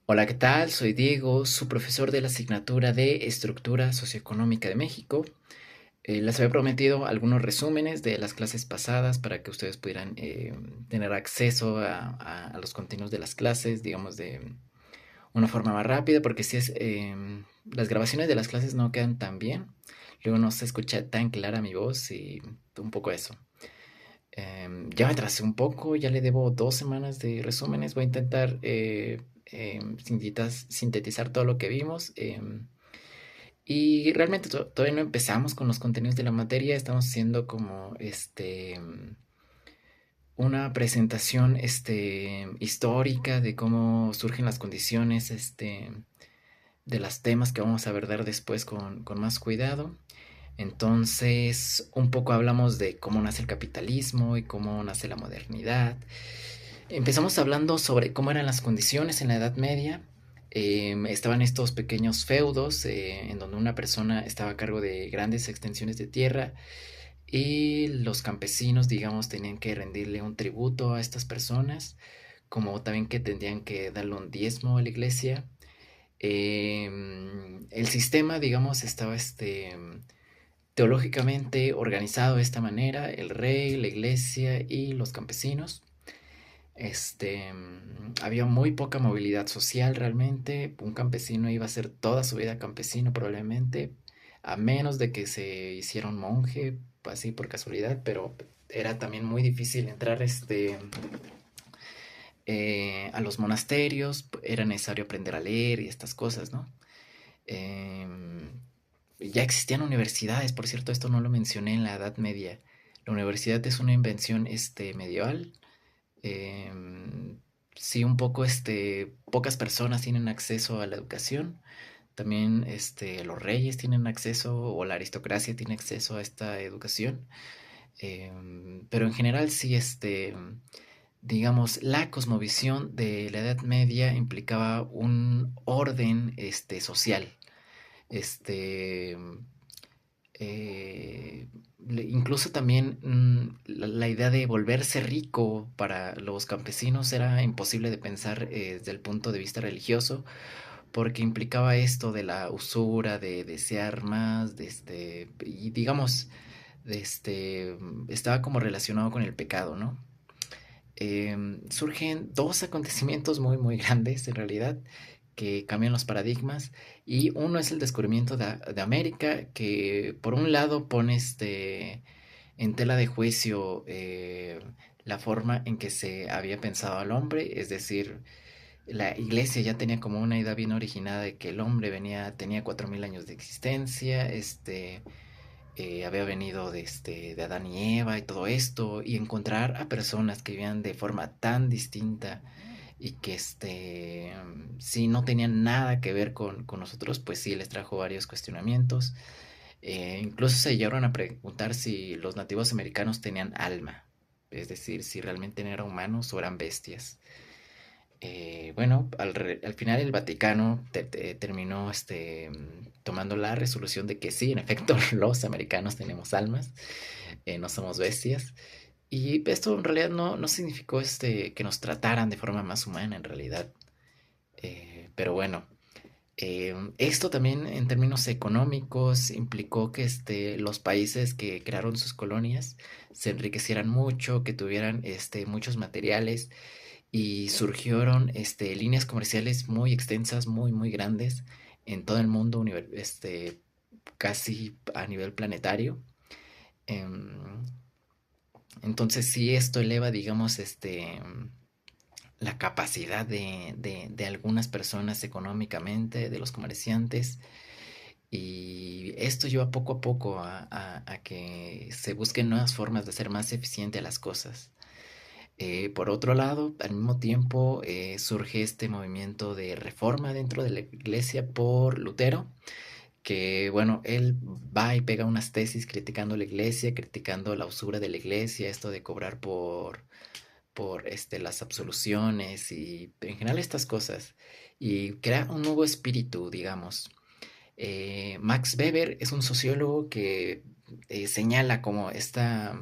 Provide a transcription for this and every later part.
Hola, ¿qué tal? Soy Diego, su profesor de la asignatura de Estructura Socioeconómica de México. Les había prometido algunos resúmenes de las clases pasadas para que ustedes pudieran tener acceso a los contenidos de las clases, digamos, de una forma más rápida, porque si es, las grabaciones de las clases no quedan tan bien, luego no se escucha tan clara mi voz y un poco eso. Ya me atrasé un poco, ya le debo 2 semanas de resúmenes. Voy a intentar sintetizar todo lo que vimos. Y realmente todavía no empezamos con los contenidos de la materia. Estamos haciendo como una presentación histórica de cómo surgen las condiciones de los temas que vamos a abordar después con más cuidado. Entonces, un poco hablamos de cómo nace el capitalismo y cómo nace la modernidad. Empezamos hablando sobre cómo eran las condiciones en la Edad Media. Estaban estos pequeños feudos en donde una persona estaba a cargo de grandes extensiones de tierra y los campesinos, digamos, tenían que rendirle un tributo a estas personas, como también que tendrían que darle un diezmo a la iglesia. El sistema, digamos, estaba teológicamente organizado de esta manera: el rey, la iglesia y los campesinos. Había muy poca movilidad social realmente. Un campesino iba a ser toda su vida campesino probablemente, a menos de que se hiciera un monje, así por casualidad, pero era también muy difícil entrar a los monasterios. Era necesario aprender a leer y estas cosas, ¿no? Em, ya existían universidades, por cierto, esto no lo mencioné en la Edad Media. La universidad es una invención medieval. Em, sí, un poco, pocas personas tienen acceso a la educación. También, los reyes tienen acceso, o la aristocracia tiene acceso a esta educación. Pero en general, sí, digamos, la cosmovisión de la Edad Media implicaba un orden, social. Este, eh, Incluso también la idea de volverse rico para los campesinos era imposible de pensar desde el punto de vista religioso, porque implicaba esto de la usura, de desear más, y digamos, estaba como relacionado con el pecado, ¿no? Surgen dos acontecimientos muy, muy grandes en realidad que cambian los paradigmas, y uno es el descubrimiento de América, que por un lado pone en tela de juicio la forma en que se había pensado al hombre. Es decir, la iglesia ya tenía como una idea bien originada de que el hombre tenía 4000 años de existencia. Había venido de Adán y Eva y todo esto, y encontrar a personas que vivían de forma tan distinta y que sí no tenían nada que ver con nosotros, pues sí les trajo varios cuestionamientos. Incluso se llegaron a preguntar si los nativos americanos tenían alma, es decir, si realmente eran humanos o eran bestias. Bueno, al final el Vaticano terminó tomando la resolución de que sí, en efecto, los americanos tenemos almas, no somos bestias. Y esto en realidad no significó que nos trataran de forma más humana en realidad. Pero bueno, esto también en términos económicos implicó que los países que crearon sus colonias se enriquecieran mucho, que tuvieran muchos materiales, y surgieron líneas comerciales muy extensas, muy, muy grandes en todo el mundo, casi a nivel planetario. Em, entonces, sí, esto eleva, digamos, la capacidad de algunas personas económicamente, de los comerciantes, y esto lleva poco a poco a que se busquen nuevas formas de hacer más eficiente las cosas. Por otro lado, al mismo tiempo surge este movimiento de reforma dentro de la iglesia por Lutero, que bueno, él va y pega unas tesis criticando la iglesia, criticando la usura de la iglesia, esto de cobrar por las absoluciones y en general estas cosas, y crea un nuevo espíritu, digamos. Max Weber es un sociólogo que señala como esta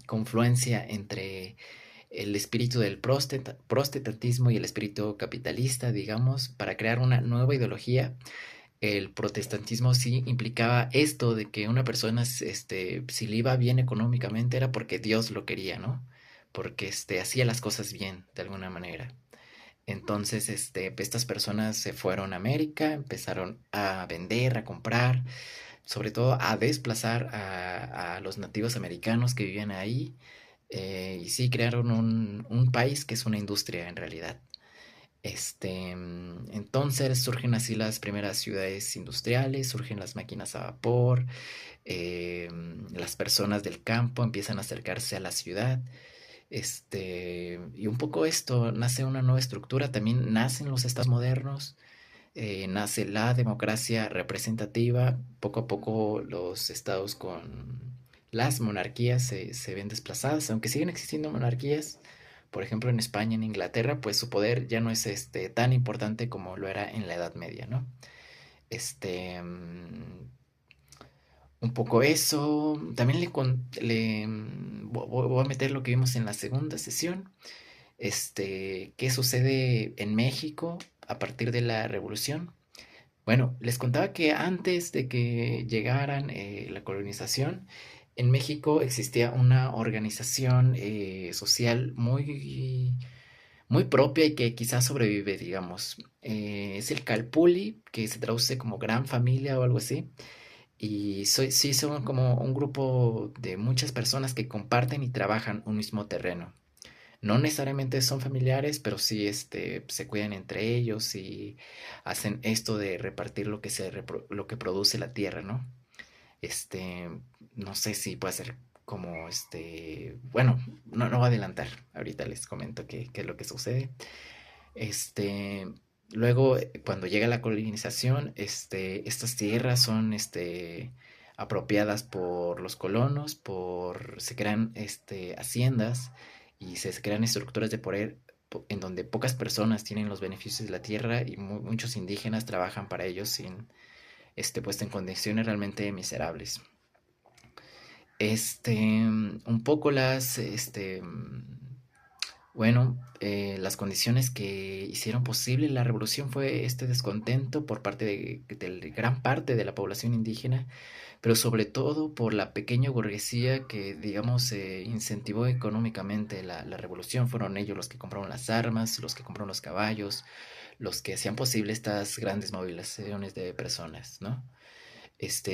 confluencia entre el espíritu del protestantismo y el espíritu capitalista, digamos, para crear una nueva ideología. El protestantismo sí implicaba esto de que una persona, si le iba bien económicamente era porque Dios lo quería, ¿no? Porque hacía las cosas bien, de alguna manera. Entonces, estas personas se fueron a América, empezaron a vender, a comprar, sobre todo a desplazar a los nativos americanos que vivían ahí, y sí crearon un país que es una industria en realidad. Entonces surgen así las primeras ciudades industriales, surgen las máquinas a vapor, las personas del campo empiezan a acercarse a la ciudad, y un poco esto, nace una nueva estructura, también nacen los estados modernos, nace la democracia representativa, poco a poco los estados con las monarquías se ven desplazadas, aunque siguen existiendo monarquías, por ejemplo en España, en Inglaterra, pues su poder ya no es tan importante como lo era en la Edad Media, ¿no? Este, mm, un poco eso, también voy a meter lo que vimos en la segunda sesión, qué sucede en México a partir de la revolución. Bueno, les contaba que antes de que llegaran la colonización, en México existía una organización social muy propia y que quizás sobrevive, digamos. Es el Calpulli, que se traduce como gran familia o algo así. Y sí son como un grupo de muchas personas que comparten y trabajan un mismo terreno. No necesariamente son familiares, pero sí se cuidan entre ellos y hacen esto de repartir lo que produce la tierra, ¿no? Este, no sé si puede ser como bueno, no voy a adelantar, ahorita les comento qué es lo que sucede. Este, luego, cuando llega la colonización, estas tierras son apropiadas por los colonos, se crean haciendas y se crean estructuras de poder en donde pocas personas tienen los beneficios de la tierra y muchos indígenas trabajan para ellos sin, pues en condiciones realmente miserables. Un poco bueno, las condiciones que hicieron posible la revolución fue este descontento por parte de gran parte de la población indígena, pero sobre todo por la pequeña burguesía que, digamos, incentivó económicamente la revolución. Fueron ellos los que compraron las armas, los que compraron los caballos, los que hacían posible estas grandes movilizaciones de personas, ¿no?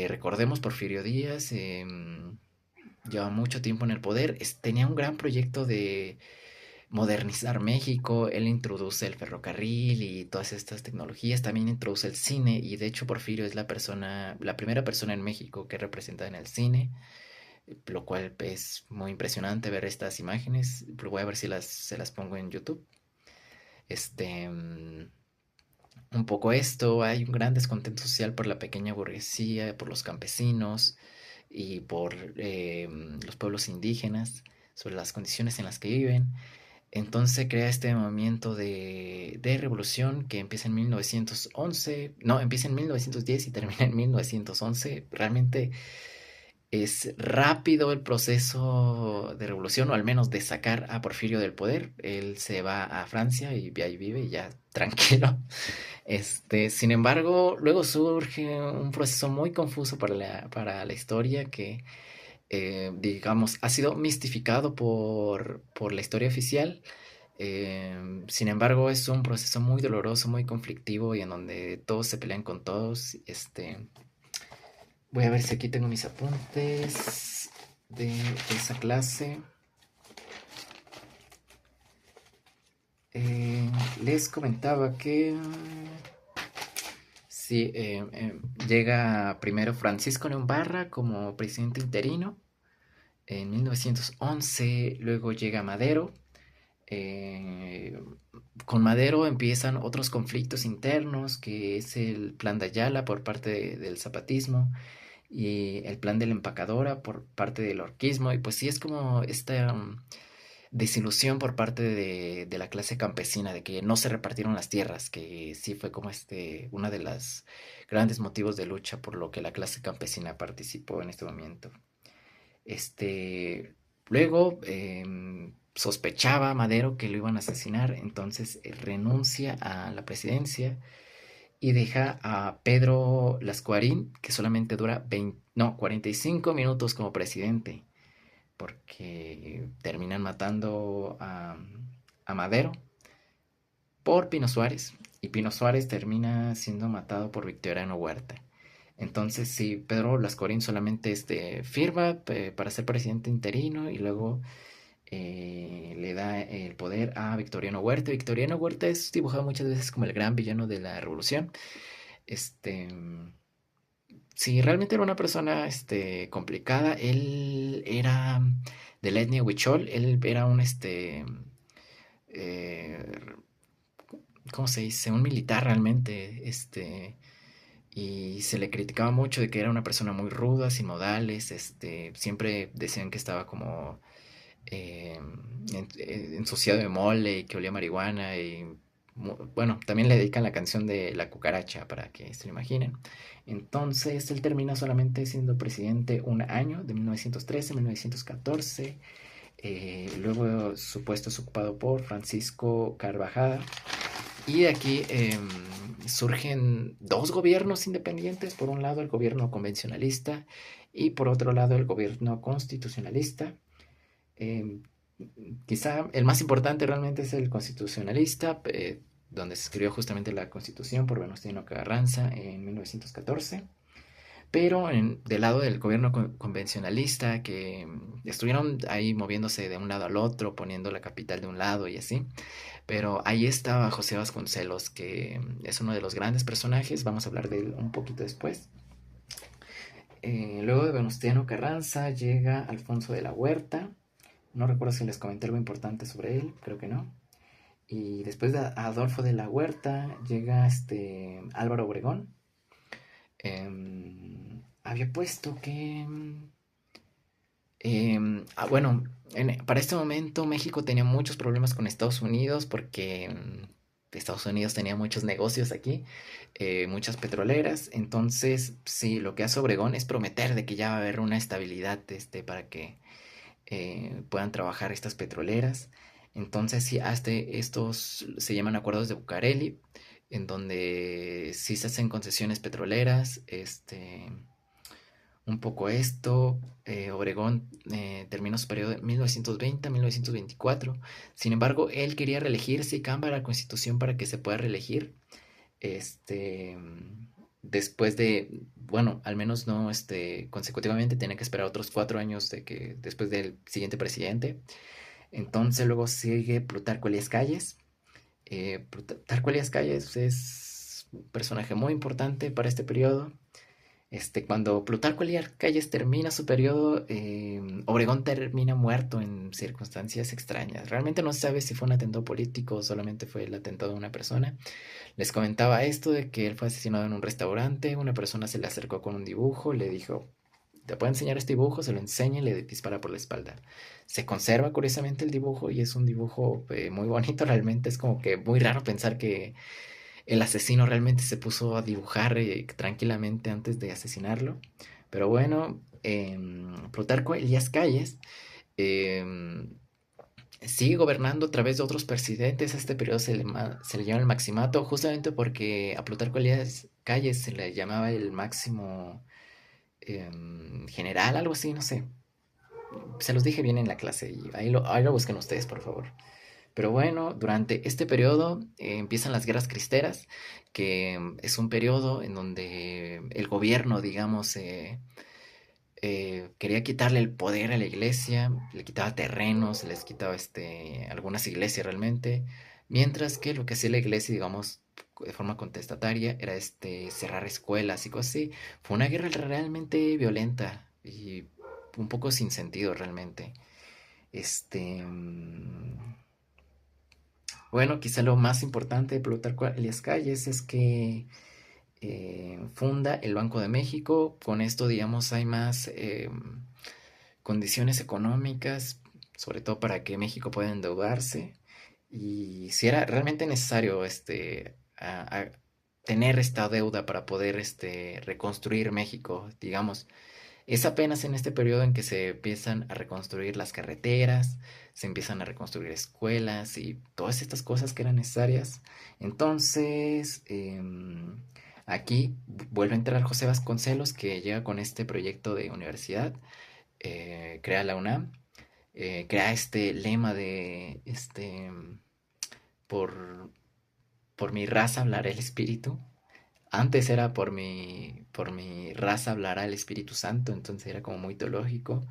Recordemos Porfirio Díaz, lleva mucho tiempo en el poder, tenía un gran proyecto de modernizar México, él introduce el ferrocarril y todas estas tecnologías, también introduce el cine y de hecho Porfirio es la primera persona en México que es representada en el cine, lo cual es muy impresionante ver estas imágenes, pero voy a ver si se las pongo en YouTube. Este, mm, un poco esto, hay un gran descontento social por la pequeña burguesía, por los campesinos y por los pueblos indígenas, sobre las condiciones en las que viven. Entonces se crea este movimiento de revolución que empieza en 1911, no, empieza en 1910 y termina en 1911. Realmente es rápido el proceso de revolución, o al menos de sacar a Porfirio del poder. Él se va a Francia y ahí vive y ya tranquilo. Sin embargo, luego surge un proceso muy confuso para la historia que digamos, ha sido mistificado por la historia oficial. Sin embargo, es un proceso muy doloroso, muy conflictivo y en donde todos se pelean con todos. Voy a ver si aquí tengo mis apuntes de esa clase. Les comentaba que sí, llega primero Francisco Neumbarra como presidente interino en 1911, luego llega Madero. Eh, con Madero empiezan otros conflictos internos, que es el plan de Ayala por parte del zapatismo y el plan de la empacadora por parte del orquismo. Y pues sí es como esta desilusión por parte de la clase campesina, de que no se repartieron las tierras, que sí fue como uno de los grandes motivos de lucha por lo que la clase campesina participó en este momento. Este, luego sospechaba Madero que lo iban a asesinar, entonces renuncia a la presidencia y deja a Pedro Lascuarín, que solamente dura 20, no, 45 minutos como presidente, porque terminan matando a Madero por Pino Suárez, y Pino Suárez termina siendo matado por Victoriano Huerta. Entonces, sí, Pedro Lascuarín solamente firma para ser presidente interino y luego le da el poder a Victoriano Huerta. Victoriano Huerta es dibujado muchas veces como el gran villano de la revolución. Este, sí, realmente era una persona complicada. Él era de la etnia Huichol. Él era eh, ¿cómo se dice? Un militar realmente. Y se le criticaba mucho de que era una persona muy ruda, sin modales. Siempre decían que estaba como eh, ensuciado de mole y que olía a marihuana y bueno, también le dedican la canción de La Cucaracha para que se lo imaginen. Entonces él termina solamente siendo presidente un año, de 1913 a 1914. Luego su puesto es ocupado por Francisco Carvajal. Y de aquí surgen dos gobiernos independientes. Por un lado el gobierno convencionalista y por otro lado el gobierno constitucionalista. Eh, Quizá el más importante realmente es el constitucionalista, donde se escribió justamente la Constitución por Venustiano Carranza en 1914. Pero del lado del gobierno convencionalista, que estuvieron ahí moviéndose de un lado al otro, poniendo la capital de un lado y así. Pero ahí estaba José Vasconcelos, que es uno de los grandes personajes. Vamos a hablar de él un poquito después. Luego de Venustiano Carranza llega Alfonso de la Huerta. No recuerdo si les comenté algo importante sobre él, creo que no. Y después de Adolfo de la Huerta llega Álvaro Obregón. Había puesto que... bueno, para este momento México tenía muchos problemas con Estados Unidos porque Estados Unidos tenía muchos negocios aquí, muchas petroleras. Entonces, sí, lo que hace Obregón es prometer de que ya va a haber una estabilidad para que puedan trabajar estas petroleras. Entonces, sí, hasta estos se llaman acuerdos de Bucareli, en donde sí se hacen concesiones petroleras, un poco esto. Obregón terminó su periodo de 1920 a 1924. Sin embargo, él quería reelegirse y cambia la constitución para que se pueda reelegir. Este, Después de, bueno, al menos no consecutivamente, tiene que esperar otros 4 años después del siguiente presidente. Entonces luego sigue Plutarco Elías Calles. Plutarco Elías Calles es un personaje muy importante para este periodo. Cuando Plutarco Elías Calles termina su periodo, Obregón termina muerto en circunstancias extrañas. Realmente no se sabe si fue un atentado político o solamente fue el atentado de una persona. Les comentaba esto de que él fue asesinado en un restaurante. Una persona se le acercó con un dibujo, le dijo, ¿te puedo enseñar este dibujo? Se lo enseña y le dispara por la espalda. Se conserva curiosamente el dibujo y es un dibujo muy bonito realmente. Es como que muy raro pensar que el asesino realmente se puso a dibujar tranquilamente antes de asesinarlo. Pero bueno, Plutarco Elías Calles em, sigue gobernando a través de otros presidentes. A este periodo se le llama el maximato, justamente porque a Plutarco Elías Calles se le llamaba el máximo general, algo así, no sé. Se los dije bien en la clase y ahí lo busquen ustedes, por favor. Pero bueno, durante este periodo empiezan las guerras cristeras, que es un periodo en donde el gobierno, digamos, quería quitarle el poder a la iglesia, le quitaba terrenos, les quitaba algunas iglesias realmente, mientras que lo que hacía la iglesia, digamos, de forma contestataria, era cerrar escuelas y cosas así. Fue una guerra realmente violenta y un poco sin sentido realmente. Este, mm, bueno, quizá lo más importante de Plutarco Elías Calles es que funda el Banco de México. Con esto, digamos, hay más condiciones económicas, sobre todo para que México pueda endeudarse. Y si era realmente necesario tener esta deuda para poder reconstruir México, digamos. Es apenas en este periodo en que se empiezan a reconstruir las carreteras, se empiezan a reconstruir escuelas y todas estas cosas que eran necesarias. Entonces, aquí vuelve a entrar José Vasconcelos, que llega con este proyecto de universidad, crea la UNAM, crea este lema de, por, por mi raza hablará el espíritu. Antes era por mi raza hablará el Espíritu Santo, entonces era como muy teológico.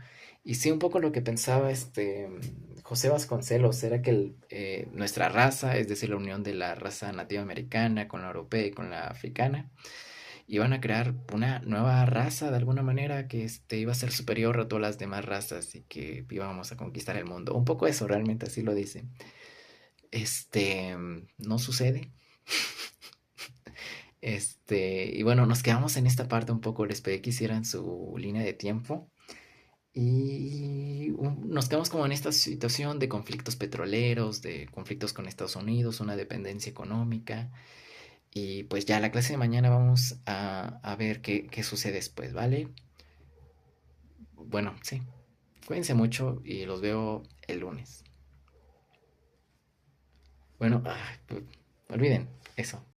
Y sí, un poco lo que pensaba José Vasconcelos era que nuestra raza, es decir, la unión de la raza nativa americana con la europea y con la africana, iban a crear una nueva raza de alguna manera que iba a ser superior a todas las demás razas y que íbamos a conquistar el mundo. Un poco eso, realmente así lo dice. No sucede. Y bueno, nos quedamos en esta parte un poco, les pedí que hicieran su línea de tiempo y nos quedamos como en esta situación de conflictos petroleros, de conflictos con Estados Unidos, una dependencia económica y pues ya la clase de mañana vamos a ver qué sucede después, ¿vale? Bueno, sí, cuídense mucho y los veo el lunes. Bueno, olviden eso.